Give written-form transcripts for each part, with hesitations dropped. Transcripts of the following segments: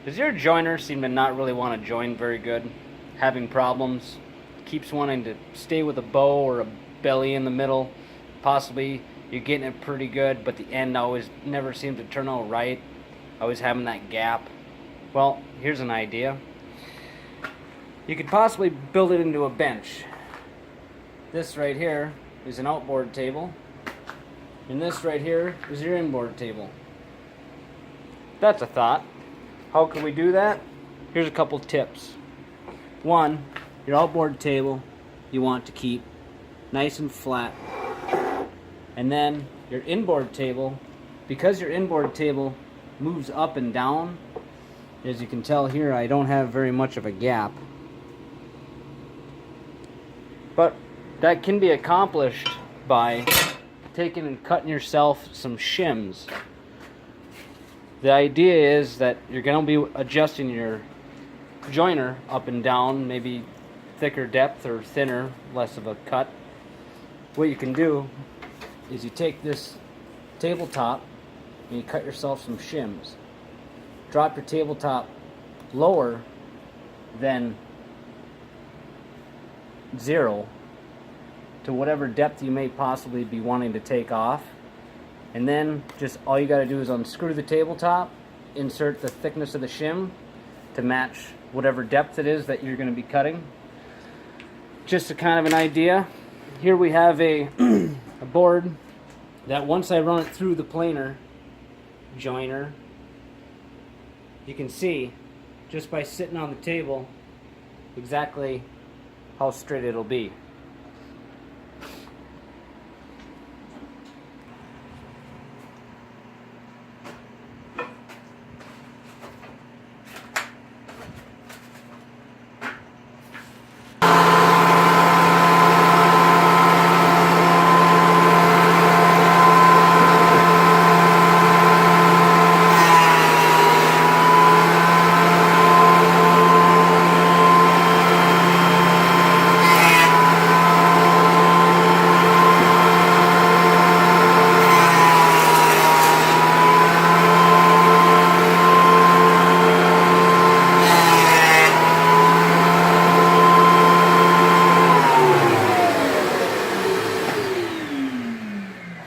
Does your joiner seem to not really want to join very good? Having problems? Keeps wanting to stay with a bow or a belly in the middle? Possibly you're getting it pretty good, but the end always never seems to turn out right. Always having that gap. Well, here's an idea. You could possibly build it into a bench. This right here is an outboard table, and this right here is your inboard table. That's a thought. How can we do that? Here's a couple tips. One, your outboard table you want to keep nice and flat. And then your inboard table, because your inboard table moves up and down, as you can tell here, I don't have very much of a gap. But that can be accomplished by taking and cutting yourself some shims. The idea is that you're going to be adjusting your joiner up and down, maybe thicker depth or thinner, less of a cut. What you can do is you take this tabletop and you cut yourself some shims. Drop your tabletop lower than 0 to whatever depth you may possibly be wanting to take off, and then just all you got to do is unscrew the tabletop, insert the thickness of the shim to match whatever depth it is that you're going to be cutting. Just a kind of an idea. Here we have a board that once I run it through the planer joiner, you can see just by sitting on the table exactly how straight it'll be.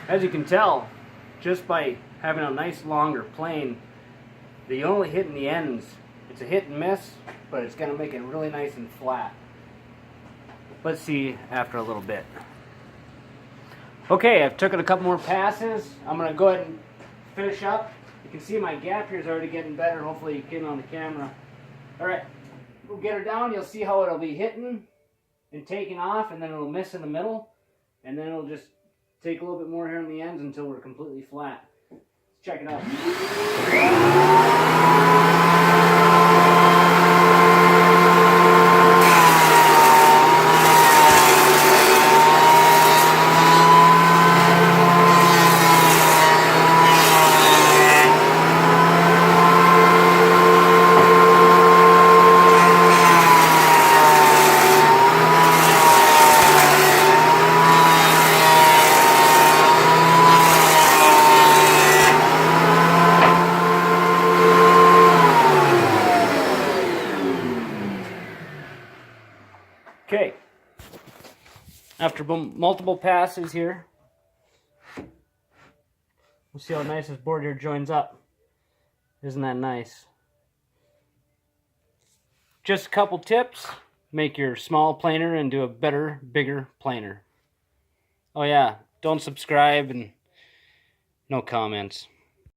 As you can tell, just by having a nice longer plane, the only hit in the ends, it's a hit and miss, but it's going to make it really nice and flat. Let's see after a little bit. Okay, I've took it a couple more passes. I'm going to go ahead and finish up. You can see my gap here is already getting better. Hopefully you can on the camera. Alright, we'll get her down. You'll see how it'll be hitting and taking off, and then it'll miss in the middle, and then it'll just take a little bit more here on the ends until we're completely flat. Let's check it out. Okay, after multiple passes here, we'll see how nice this board here joins up. Isn't that nice? Just a couple tips. Make your small planer into a better, bigger planer. Oh yeah, don't subscribe and no comments.